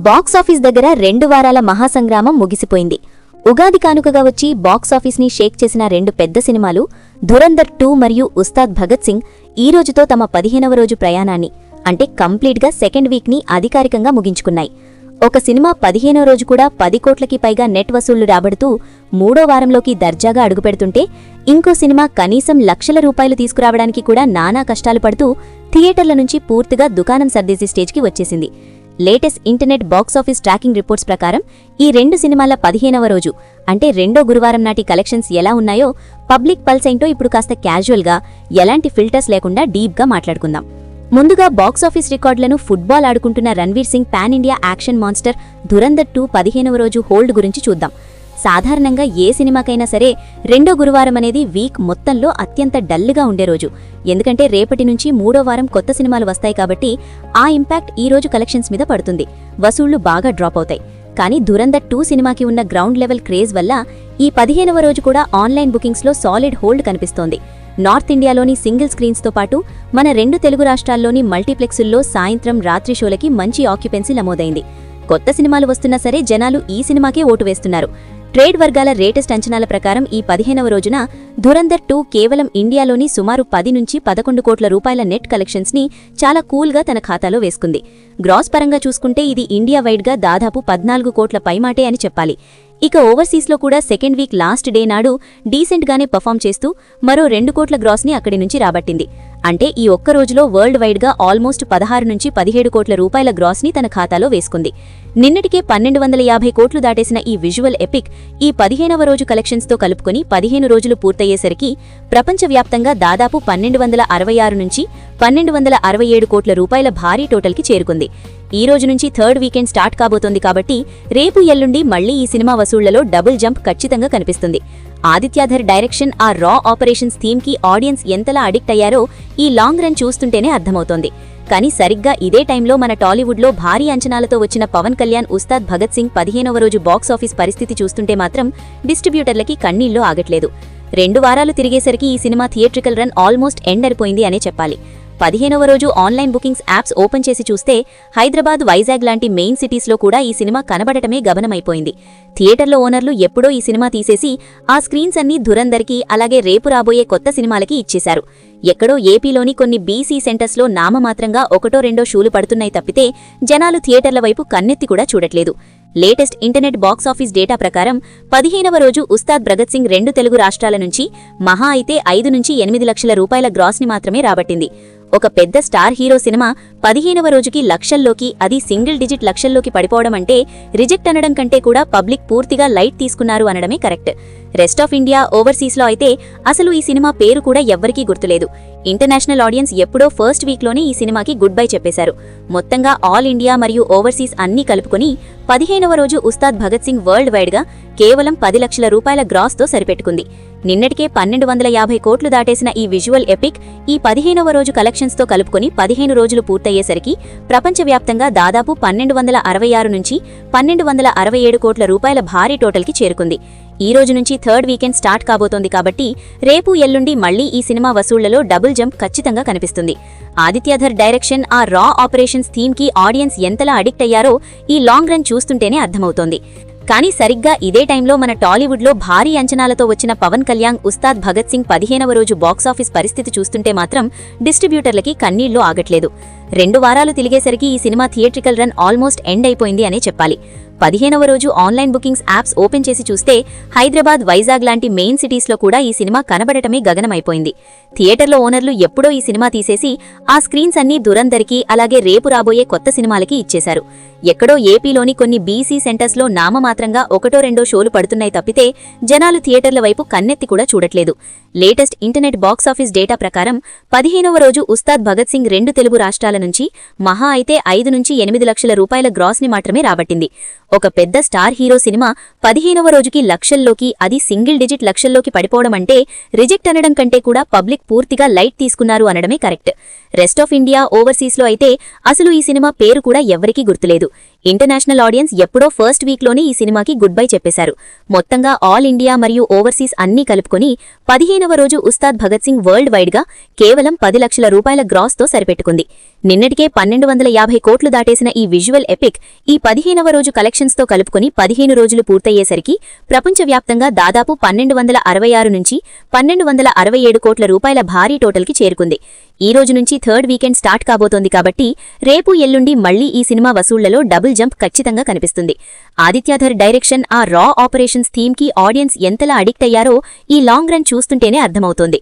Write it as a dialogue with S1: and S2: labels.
S1: Box office దగ్గర 2 వారాల మహాసంగ్రామం ముగిసిపోయింది. ఉగాది కానుకగా వచ్చి బాక్సాఫీస్ని షేక్ చేసిన 2 పెద్ద సినిమాలు ధురంధర్ 2 మరియు ఉస్తాద్ భగత్ సింగ్ ఈ రోజుతో తమ 15వ రోజు ప్రయాణాన్ని అంటే కంప్లీట్గా సెకండ్ వీక్ని అధికారికంగా ముగించుకున్నాయి. ఒక సినిమా 15వ రోజు కూడా 10 కోట్లకి పైగా నెట్ వసూళ్లు రాబడుతూ 3వ వారంలోకి దర్జాగా అడుగుపెడుతుంటే, ఇంకో సినిమా కనీసం లక్షల రూపాయలు తీసుకురావడానికి కూడా నానా కష్టాలు పడుతూ థియేటర్ల నుంచి పూర్తిగా దుకాణం సర్దేసి స్టేజ్కి వచ్చేసింది. Latest internet box office tracking reports ప్రకారం ఈ 2 సినిమాల 15వ రోజు అంటే రెండో గురువారం నాటి కలెక్షన్స్ ఎలా ఉన్నాయో పబ్లిక్ పల్స్ ఏంటో ఇప్పుడు కాస్త క్యాజువల్గా ఎలాంటి ఫిల్టర్స్ లేకుండా డీప్గా మాట్లాడుకుందాం. ముందుగా బాక్సాఫీస్ రికార్డులను ఫుట్బాల్ ఆడుకుంటున్న Ranveer Singh pan India action monster Dhurandhar 2 15వ రోజు హోల్డ్ గురించి చూద్దాం. సాధారణంగా ఏ సినిమాకైనా సరే రెండో గురువారం అనేది వీక్ మొత్తంలో అత్యంత డల్గా ఉండే రోజు. ఎందుకంటే రేపటి నుంచి 3వ వారం కొత్త సినిమాలు వస్తాయి కాబట్టి ఆ ఇంపాక్ట్ ఈ రోజు కలెక్షన్స్ మీద పడుతుంది. వసూళ్లు బాగా డ్రాప్ అవుతాయి. కానీ ధురంధర్ 2 సినిమాకి ఉన్న గ్రౌండ్ లెవెల్ క్రేజ్ వల్ల ఈ 15వ రోజు కూడా ఆన్లైన్ బుకింగ్స్లో సాలిడ్ హోల్డ్ కనిపిస్తోంది. నార్త్ ఇండియాలోని సింగిల్ స్క్రీన్స్తో పాటు మన 2 తెలుగు రాష్ట్రాల్లోని మల్టీప్లెక్సుల్లో సాయంత్రం రాత్రి షోలకి మంచి ఆక్యుపెన్సీ నమోదైంది. కొత్త సినిమాలు వస్తున్నా సరే జనాలు ఈ సినిమాకే ఓటు వేస్తున్నారు. ట్రేడ్ వర్గాల లేటెస్ట్ అంచనాల ప్రకారం ఈ 15వ రోజున ధురంధర్ 2 కేవలం ఇండియాలోని సుమారు 10 నుంచి 11 కోట్ల రూపాయల నెట్ కలెక్షన్స్ని చాలా కూల్గా తన ఖాతాలో వేసుకుంది. గ్రాస్ పరంగా చూసుకుంటే ఇది ఇండియా వైడ్గా దాదాపు 14 కోట్ల పైమాటే అని చెప్పాలి. ఇక ఓవర్సీస్లో కూడా సెకండ్ వీక్ లాస్ట్ డే నాడు డీసెంట్గానే పర్ఫామ్ చేస్తూ మరో 2 కోట్ల గ్రాస్ని అక్కడి నుంచి రాబట్టింది. అంటే ఈ ఒక్క రోజులో వరల్డ్ వైడ్గా ఆల్మోస్ట్ 16 నుంచి 17 కోట్ల రూపాయల గ్రాస్ని తన ఖాతాలో వేసుకుంది. నిన్నటికే 1250 కోట్లు దాటేసిన ఈ విజువల్ ఎపిక్ ఈ 15వ రోజు కలెక్షన్స్తో కలుపుకొని 15 రోజులు పూర్తయ్యేసరికి ప్రపంచవ్యాప్తంగా దాదాపు 1266 నుంచి 1267 కోట్ల రూపాయల భారీ టోటల్కి చేరుకుంది. ఈ రోజు నుంచి థర్డ్ వీకెండ్ స్టార్ట్ కాబోతోంది కాబట్టి రేపు ఎల్లుండి మళ్లీ ఈ సినిమా వసూళ్లలో డబుల్ జంప్ ఖచ్చితంగా కనిపిస్తుంది. ఆదిత్యాధర్ డైరెక్షన్ ఆ రా ఆపరేషన్స్ థీమ్కి ఆడియన్స్ ఎంతలా అడిక్ట్ అయ్యారో ఈ లాంగ్ రన్ చూస్తుంటేనే అర్థమవుతోంది. కానీ సరిగ్గా ఇదే టైంలో మన టాలీవుడ్లో భారీ అంచనాలతో వచ్చిన పవన్ కళ్యాణ్ ఉస్తాద్ భగత్ సింగ్ 15వ రోజు బాక్సాఫీస్ పరిస్థితి చూస్తుంటే మాత్రం డిస్ట్రిబ్యూటర్లకి కన్నీళ్లు ఆగట్లేదు. 2 వారాలు తిరిగేసరికి ఈ cinema theatrical run almost end అయిపోయింది అనే చెప్పాలి. 15వ రోజు ఆన్లైన్ బుకింగ్స్ యాప్స్ ఓపెన్ చేసి చూస్తే హైదరాబాద్, వైజాగ్ లాంటి మెయిన్ సిటీస్లో కూడా ఈ సినిమా కనబడటమే గమనమైపోయింది. థియేటర్లో ఓనర్లు ఎప్పుడో ఈ సినిమా తీసేసి ఆ స్క్రీన్స్ అన్నీ ధురంధర్కి అలాగే రేపు రాబోయే కొత్త సినిమాలకి ఇచ్చేశారు. ఎక్కడో ఏపీలోని కొన్ని బీసీ సెంటర్స్లో నామమాత్రంగా 1-2 షూలు పడుతున్నాయి తప్పితే జనాలు థియేటర్ల వైపు కన్నెత్తి కూడా చూడట్లేదు. లేటెస్ట్ ఇంటర్నెట్ బాక్సాఫీస్ డేటా ప్రకారం 15వ రోజు ఉస్తాద్ భగత్ సింగ్ 2 తెలుగు రాష్ట్రాల నుంచి మహా అయితే 5 నుంచి 8 లక్షల రూపాయల గ్రాస్ని మాత్రమే రాబట్టింది. ఒక పెద్ద స్టార్ హీరో సినిమా 15వ రోజుకి లక్షల్లోకి, అది సింగిల్ డిజిట్ లక్షల్లోకి పడిపోవడం అంటే రిజెక్ట్ అనడం కంటే కూడా పబ్లిక్ పూర్తిగా లైట్ తీసుకున్నారు అనడమే కరెక్ట్. రెస్ట్ ఆఫ్ ఇండియా, ఓవర్సీస్లో అయితే అసలు ఈ సినిమా పేరు కూడా ఎవ్వరికీ గుర్తులేదు. ఇంటర్నేషనల్ ఆడియన్స్ ఎప్పుడో ఫస్ట్ వీక్లోనే ఈ సినిమాకి గుడ్ బై చెప్పేశారు. మొత్తంగా ఆల్ ఇండియా మరియు ఓవర్సీస్ అన్నీ కలుపుకొని 15వ రోజు ఉస్తాద్ భగత్ సింగ్ వరల్డ్ వైడ్గా కేవలం 10 లక్షల రూపాయల గ్రాస్తో సరిపెట్టుకుంది. నిన్నటికే 1250 కోట్లు దాటేసిన ఈ విజువల్ ఎపిక్ ఈ 15వ రోజు కలెక్షన్స్తో కలుపుకొని 15 రోజులు పూర్తయ్యేసరికి ప్రపంచవ్యాప్తంగా దాదాపు 1266 నుంచి 1267 కోట్ల రూపాయల భారీ టోటల్కి చేరుకుంది. ఈ రోజు నుంచి థర్డ్ వీకెండ్ స్టార్ట్ కాబోతోంది కాబట్టి రేపు ఎల్లుండి మళ్లీ ఈ సినిమా వసూళ్లలో డబుల్ జంప్ ఖచ్చితంగా కనిపిస్తుంది. ఆదిత్యాధర్ డైరెక్షన్ ఆ రా ఆపరేషన్స్ థీమ్కి ఆడియన్స్ ఎంతలా అడిక్ట్ అయ్యారో ఈ లాంగ్ రన్ చూస్తుంటేనే అర్థమవుతోంది. కానీ సరిగ్గా ఇదే టైంలో మన టాలీవుడ్లో భారీ అంచనాలతో వచ్చిన పవన్ కళ్యాణ్ ఉస్తాద్ భగత్ సింగ్ 15వ రోజు బాక్సాఫీస్ పరిస్థితి చూస్తుంటే మాత్రం డిస్ట్రిబ్యూటర్లకి కన్నీళ్లు ఆగట్లేదు. 2 వారాలు తిరిగేసరికి ఈ cinema theatrical run almost end అయిపోయింది అనే చెప్పాలి. 15వ రోజు ఆన్లైన్ బుకింగ్స్ యాప్స్ ఓపెన్ చేసి చూస్తే హైదరాబాద్, వైజాగ్ లాంటి మెయిన్ సిటీస్లో కూడా ఈ సినిమా కనబడటమే గగనమైపోయింది. థియేటర్లో ఓనర్లు ఎప్పుడో ఈ సినిమా తీసేసి ఆ స్క్రీన్స్ అన్నీ ధురంధర్కి అలాగే రేపు రాబోయే కొత్త సినిమాలకి ఇచ్చేశారు. ఎక్కడో ఏపీలోని కొన్ని బీసీ సెంటర్స్లో నామమాత్రంగా 1-2 షోలు పడుతున్నాయి తప్పితే జనాలు థియేటర్ల వైపు కన్నెత్తి కూడా చూడట్లేదు. లేటెస్ట్ ఇంటర్నెట్ బాక్సాఫీస్ డేటా ప్రకారం 15వ రోజు ఉస్తాద్ భగత్ సింగ్ 2 తెలుగు రాష్ట్రాల నుంచి మహా అయితే 5 నుంచి 8 లక్షల రూపాయల గ్రాస్ని మాత్రమే రాబట్టింది. ఒక పెద్ద స్టార్ హీరో సినిమా 15వ రోజుకి లక్షల్లోకి, అది సింగిల్ డిజిట్ లక్షల్లోకి పడిపోవడం అంటే రిజెక్ట్ అనడం కంటే కూడా పబ్లిక్ పూర్తిగా లైట్ తీసుకున్నారు అనడమే కరెక్ట్. రెస్ట్ ఆఫ్ ఇండియా, ఓవర్సీస్లో అయితే అసలు ఈ సినిమా పేరు కూడా ఎవ్వరికీ గుర్తులేదు. ఇంటర్నేషనల్ ఆడియన్స్ ఎప్పుడో ఫస్ట్ వీక్లోనే ఈ సినిమాకి గుడ్ బై చెప్పేశారు. మొత్తంగా ఆల్ ఇండియా మరియు ఓవర్సీస్ అన్నీ కలుపుకొని 15వ రోజు ఉస్తాద్ భగత్ సింగ్ వరల్డ్ వైడ్గా కేవలం 10 లక్షల రూపాయల గ్రాస్తో సరిపెట్టుకుంది. నిన్నటికే 1250 కోట్లు దాటేసిన ఈ విజువల్ ఎపిక్ ఈ 15వ రోజు కలెక్షన్స్తో కలుపుకొని 15 రోజులు పూర్తయ్యేసరికి ప్రపంచవ్యాప్తంగా దాదాపు 1266 నుంచి 1267 కోట్ల రూపాయల భారీ టోటల్కి చేరుకుంది. ఈ రోజు నుంచి థర్డ్ వీకెండ్ స్టార్ట్ కాబోతోంది కాబట్టి రేపు ఎల్లుండి మళ్లీ ఈ సినిమా వసూళ్లలో డబుల్ జంప్ ఖచ్చితంగా కనిపిస్తుంది. ఆదిత్యధర్ డైరెక్షన్ ఆ రా ఆపరేషన్స్ థీమ్కి ఆడియన్స్ ఎంతలా అడిక్ట్ అయ్యారో ఈ లాంగ్ రన్ చూస్తుంటేనే అర్థమవుతోంది.